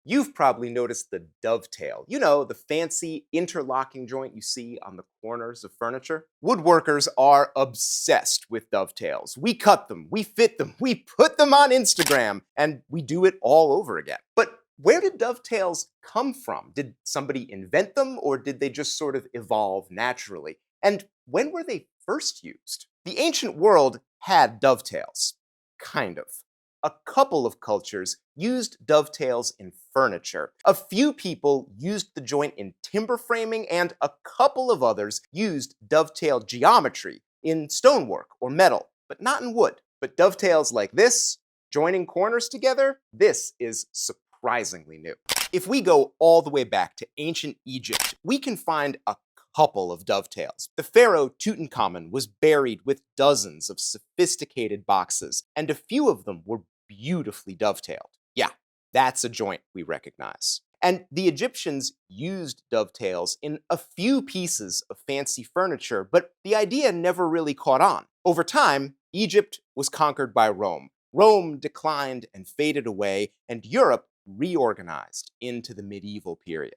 You've probably noticed the dovetail. You know, the fancy interlocking joint you see on the corners of furniture. Woodworkers are obsessed with dovetails. We cut them, we fit them, we put them on Instagram, and we do it all over again. But where did dovetails come from? Did somebody invent them, or did they just sort of evolve naturally? And when were they first used? The ancient world had dovetails. Kind of. A couple of cultures used dovetails in furniture. A few people used the joint in timber framing, and a couple of others used dovetail geometry in stonework or metal, but not in wood. But dovetails like this, joining corners together, this is surprisingly new. If we go all the way back to ancient Egypt, we can find a couple of dovetails. The pharaoh Tutankhamun was buried with dozens of sophisticated boxes, and a few of them were beautifully dovetailed. Yeah, that's a joint we recognize. And the Egyptians used dovetails in a few pieces of fancy furniture, but the idea never really caught on. Over time, Egypt was conquered by Rome. Rome declined and faded away, and Europe reorganized into the medieval period.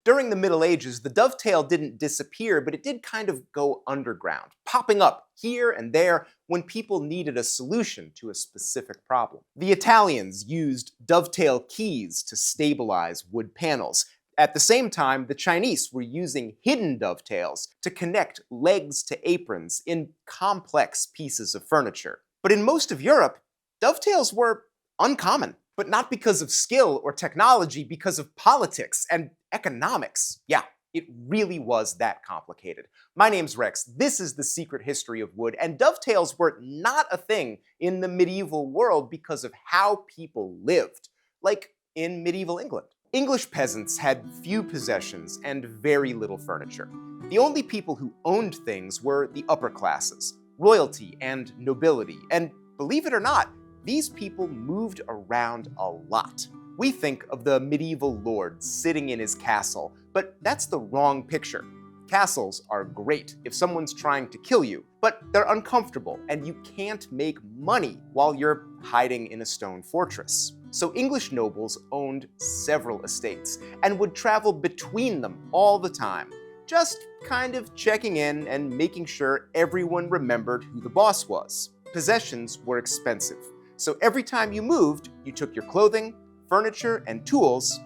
During the Middle Ages, the dovetail didn't disappear, but it did kind of go underground, popping up here and there when people needed a solution to a specific problem. The Italians used dovetail keys to stabilize wood panels. At the same time, the Chinese were using hidden dovetails to connect legs to aprons in complex pieces of furniture. But in most of Europe, dovetails were uncommon. But not because of skill or technology, because of politics and economics. Yeah, it really was that complicated. My name's Rex, this is The Secret History of Wood, and dovetails were not a thing in the medieval world because of how people lived, like in medieval England. English peasants had few possessions and very little furniture. The only people who owned things were the upper classes, royalty and nobility, and believe it or not, these people moved around a lot. We think of the medieval lord sitting in his castle, but that's the wrong picture. Castles are great if someone's trying to kill you, but they're uncomfortable and you can't make money while you're hiding in a stone fortress. So English nobles owned several estates and would travel between them all the time, just kind of checking in and making sure everyone remembered who the boss was. Possessions were expensive. So every time you moved, you took your clothing, furniture, and tools,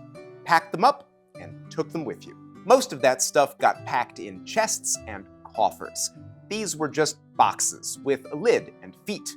packed them up, and took them with you. Most of that stuff got packed in chests and coffers. These were just boxes with a lid and feet.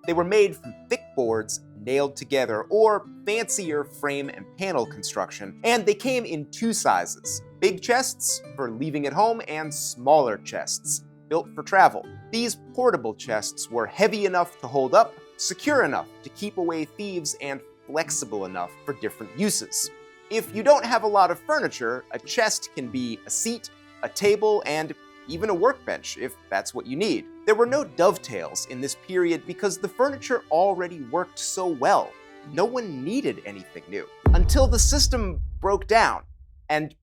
They were made from thick boards nailed together or fancier frame and panel construction, and they came in two sizes: big chests for leaving at home and smaller chests built for travel. These portable chests were heavy enough to hold up, secure enough to keep away thieves, and flexible enough for different uses. If you don't have a lot of furniture, a chest can be a seat, a table, and even a workbench if that's what you need. There were no dovetails in this period because the furniture already worked so well. No one needed anything new until the system broke down and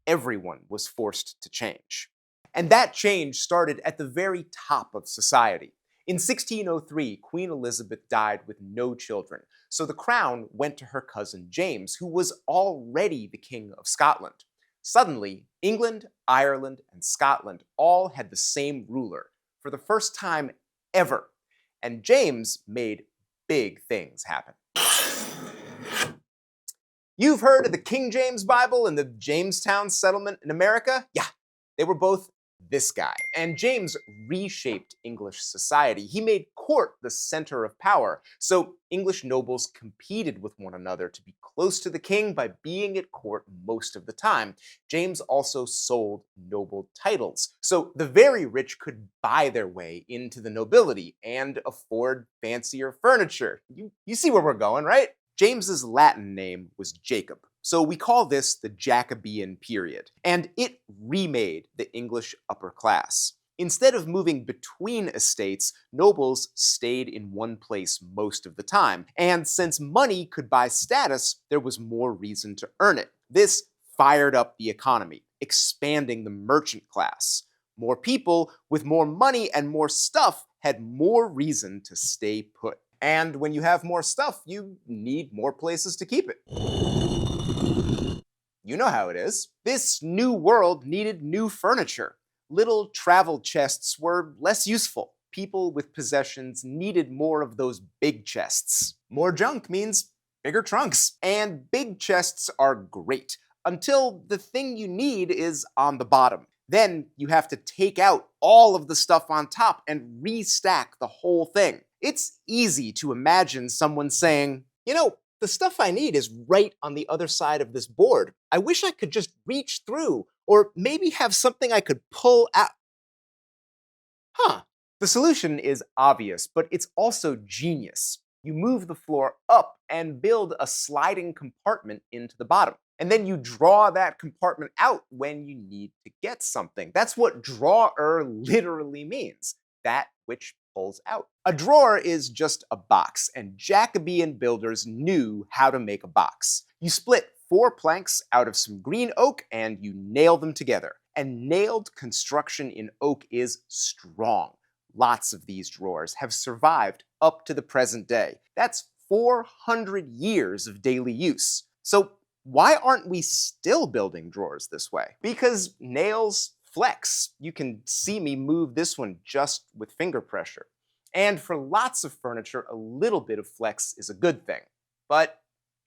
everyone was forced to change. And that change started at the very top of society. In 1603, Queen Elizabeth died with no children, so the crown went to her cousin James, who was already the King of Scotland. Suddenly, England, Ireland, and Scotland all had the same ruler for the first time ever, and James made big things happen. You've heard of the King James Bible and the Jamestown settlement in America? Yeah, they were both this guy. And James reshaped English society. He made court the center of power, so English nobles competed with one another to be close to the king by being at court most of the time. James also sold noble titles, so the very rich could buy their way into the nobility and afford fancier furniture. You see where we're going, right? James's Latin name was Jacob, so we call this the Jacobean period, and it remade the English upper class. Instead of moving between estates, nobles stayed in one place most of the time, and since money could buy status, there was more reason to earn it. This fired up the economy, expanding the merchant class. More people with more money and more stuff had more reason to stay put. And when you have more stuff, you need more places to keep it. You know how it is. This new world needed new furniture. Little travel chests were less useful. People with possessions needed more of those big chests. More junk means bigger trunks. And big chests are great until the thing you need is on the bottom. Then you have to take out all of the stuff on top and restack the whole thing. It's easy to imagine someone saying, the stuff I need is right on the other side of this board. I wish I could just reach through, or maybe have something I could pull out. The solution is obvious, but it's also genius. You move the floor up and build a sliding compartment into the bottom. And then you draw that compartment out when you need to get something. That's what drawer literally means. That which pulls out. A drawer is just a box, and Jacobean builders knew how to make a box. You split 4 planks out of some green oak and you nail them together. And nailed construction in oak is strong. Lots of these drawers have survived up to the present day. That's 400 years of daily use. So why aren't we still building drawers this way? Because nails flex. You can see me move this one just with finger pressure. And for lots of furniture, a little bit of flex is a good thing. But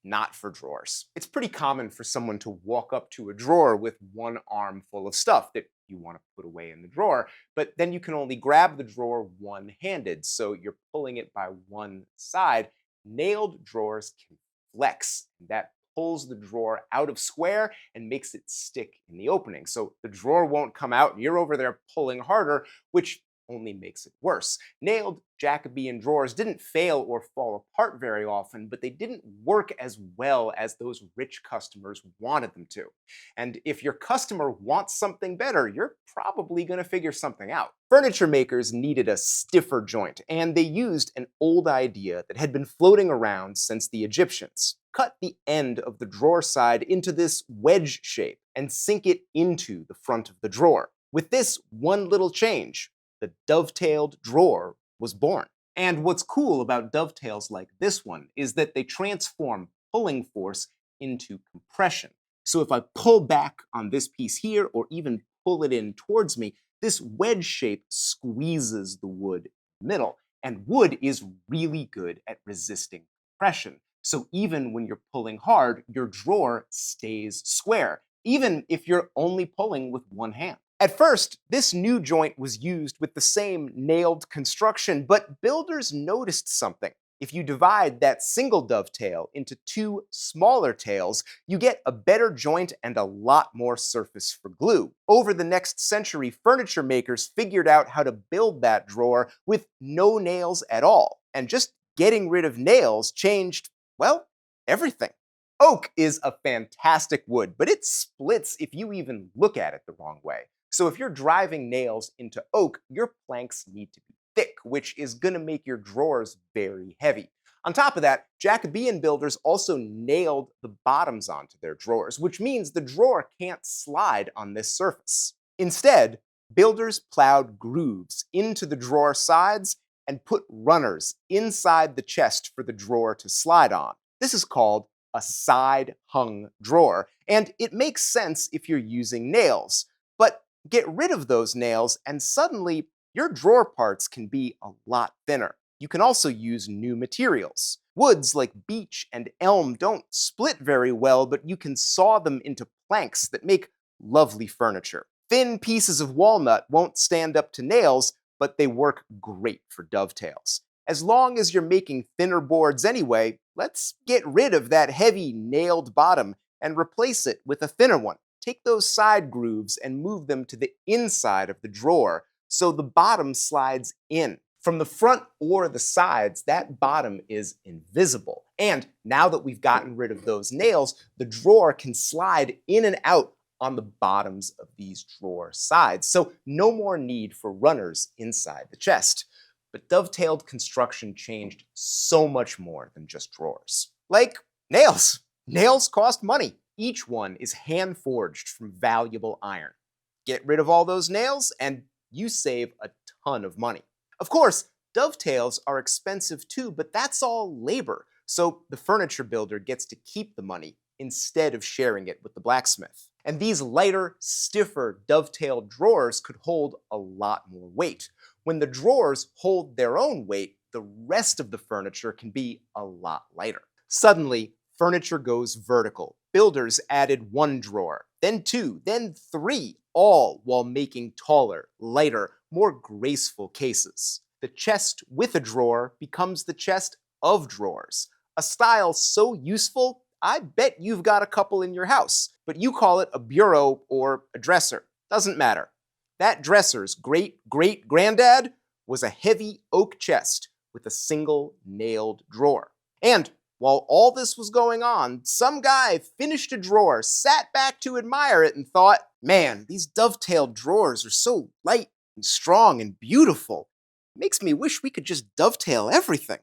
not for drawers. It's pretty common for someone to walk up to a drawer with one arm full of stuff that you want to put away in the drawer, but then you can only grab the drawer one-handed, so you're pulling it by one side. Nailed drawers can flex. That pulls the drawer out of square and makes it stick in the opening. So the drawer won't come out and you're over there pulling harder, which only makes it worse. Nailed Jacobean drawers didn't fail or fall apart very often, but they didn't work as well as those rich customers wanted them to. And if your customer wants something better, you're probably going to figure something out. Furniture makers needed a stiffer joint, and they used an old idea that had been floating around since the Egyptians. Cut the end of the drawer side into this wedge shape and sink it into the front of the drawer. With this one little change, the dovetailed drawer was born. And what's cool about dovetails like this one is that they transform pulling force into compression. So if I pull back on this piece here, or even pull it in towards me, this wedge shape squeezes the wood in the middle. And wood is really good at resisting compression. So even when you're pulling hard, your drawer stays square, even if you're only pulling with one hand. At first, this new joint was used with the same nailed construction, but builders noticed something. If you divide that single dovetail into 2 smaller tails, you get a better joint and a lot more surface for glue. Over the next century, furniture makers figured out how to build that drawer with no nails at all. And just getting rid of nails changed, well, everything. Oak is a fantastic wood, but it splits if you even look at it the wrong way. So if you're driving nails into oak, your planks need to be thick, which is going to make your drawers very heavy. On top of that, Jacobean builders also nailed the bottoms onto their drawers, which means the drawer can't slide on this surface. Instead, builders plowed grooves into the drawer sides and put runners inside the chest for the drawer to slide on. This is called a side-hung drawer, and it makes sense if you're using nails. But get rid of those nails, and suddenly your drawer parts can be a lot thinner. You can also use new materials. Woods like beech and elm don't split very well, but you can saw them into planks that make lovely furniture. Thin pieces of walnut won't stand up to nails, but they work great for dovetails. As long as you're making thinner boards anyway, let's get rid of that heavy nailed bottom and replace it with a thinner one. Take those side grooves and move them to the inside of the drawer so the bottom slides in. From the front or the sides, that bottom is invisible. And now that we've gotten rid of those nails, the drawer can slide in and out on the bottoms of these drawer sides. So no more need for runners inside the chest. But dovetailed construction changed so much more than just drawers. Like nails. Nails cost money. Each one is hand-forged from valuable iron. Get rid of all those nails, and you save a ton of money. Of course, dovetails are expensive too, but that's all labor, so the furniture builder gets to keep the money instead of sharing it with the blacksmith. And these lighter, stiffer dovetail drawers could hold a lot more weight. When the drawers hold their own weight, the rest of the furniture can be a lot lighter. Suddenly, furniture goes vertical. Builders added one drawer, then two, then three, all while making taller, lighter, more graceful cases. The chest with a drawer becomes the chest of drawers, a style so useful, I bet you've got a couple in your house, but you call it a bureau or a dresser. Doesn't matter. That dresser's great-great-granddad was a heavy oak chest with a single nailed drawer. And while all this was going on, some guy finished a drawer, sat back to admire it, and thought, man, these dovetailed drawers are so light and strong and beautiful. It makes me wish we could just dovetail everything.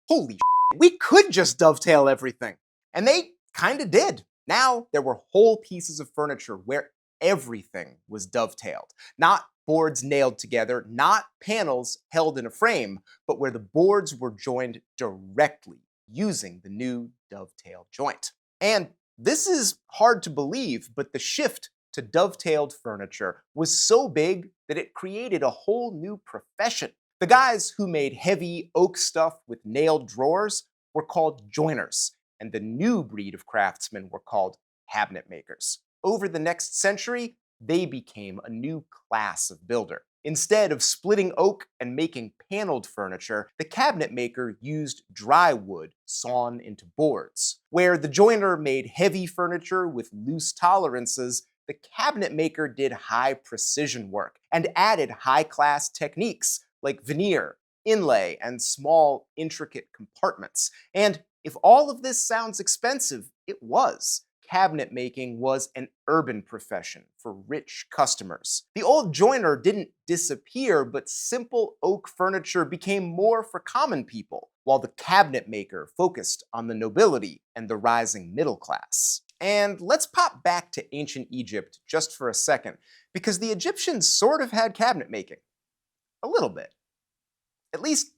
Holy shit, we could just dovetail everything. And they kinda did. Now there were whole pieces of furniture where everything was dovetailed. Not boards nailed together, not panels held in a frame, but where the boards were joined directly using the new dovetail joint. And this is hard to believe, but the shift to dovetailed furniture was so big that it created a whole new profession. The guys who made heavy oak stuff with nailed drawers were called joiners, and the new breed of craftsmen were called cabinet makers. Over the next century, they became a new class of builder. Instead of splitting oak and making paneled furniture, the cabinet maker used dry wood sawn into boards. Where the joiner made heavy furniture with loose tolerances, the cabinet maker did high precision work and added high-class techniques like veneer, inlay, and small, intricate compartments. And if all of this sounds expensive, it was. Cabinet making was an urban profession for rich customers. The old joiner didn't disappear, but simple oak furniture became more for common people, while the cabinet maker focused on the nobility and the rising middle class. And let's pop back to ancient Egypt just for a second, because the Egyptians sort of had cabinet making. A little bit. At least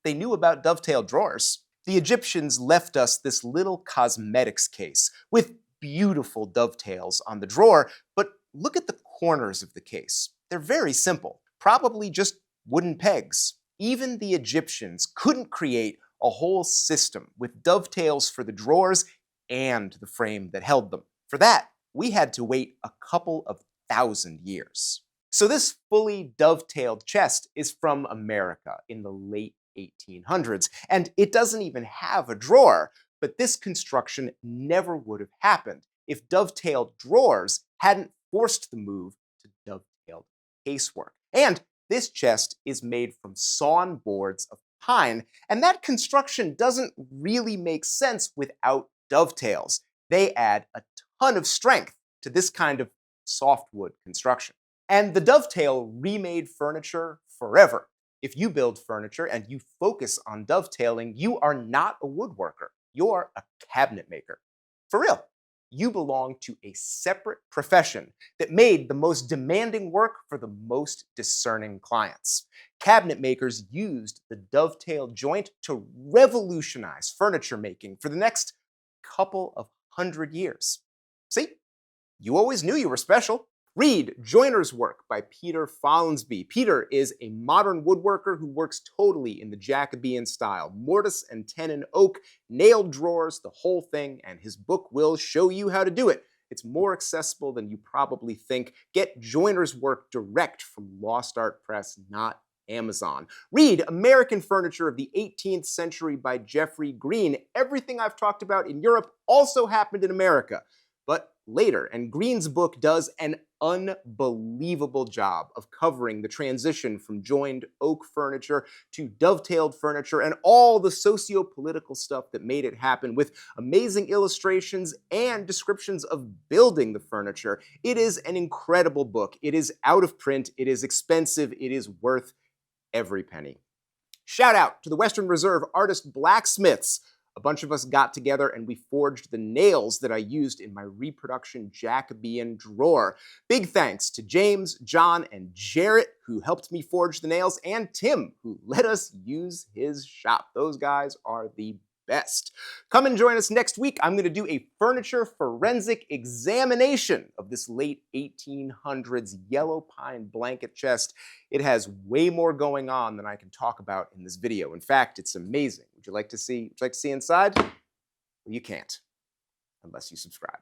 they knew about dovetail drawers. The Egyptians left us this little cosmetics case with beautiful dovetails on the drawer, but look at the corners of the case. They're very simple, probably just wooden pegs. Even the Egyptians couldn't create a whole system with dovetails for the drawers and the frame that held them. For that, we had to wait a couple of thousand years. So this fully dovetailed chest is from America in the late 1800s, and it doesn't even have a drawer. But this construction never would have happened if dovetailed drawers hadn't forced the move to dovetailed casework. And this chest is made from sawn boards of pine, and that construction doesn't really make sense without dovetails. They add a ton of strength to this kind of softwood construction. And the dovetail remade furniture forever. If you build furniture and you focus on dovetailing, you are not a woodworker. You're a cabinet maker. For real. You belong to a separate profession that made the most demanding work for the most discerning clients. Cabinet makers used the dovetail joint to revolutionize furniture making for the next couple of hundred years. See? You always knew you were special. Read Joiner's Work by Peter Follansbee. Peter is a modern woodworker who works totally in the Jacobean style. Mortise and tenon oak, nailed drawers, the whole thing, and his book will show you how to do it. It's more accessible than you probably think. Get Joiner's Work direct from Lost Art Press, not Amazon. Read American Furniture of the 18th Century by Jeffrey Green. Everything I've talked about in Europe also happened in America, but later, and Green's book does an unbelievable job of covering the transition from joined oak furniture to dovetailed furniture and all the socio-political stuff that made it happen, with amazing illustrations and descriptions of building the furniture. It is an incredible book. It is out of print. It is expensive. It is worth every penny. Shout out to the Western Reserve artist blacksmiths. A bunch of us got together and we forged the nails that I used in my reproduction Jacobean drawer. Big thanks to James, John, and Jarrett, who helped me forge the nails, and Tim, who let us use his shop. Those guys are the best. Come and join us next week. I'm going to do a furniture forensic examination of this late 1800s yellow pine blanket chest. It has way more going on than I can talk about in this video. In fact, it's amazing. Would you like to see inside? Well, you can't unless you subscribe.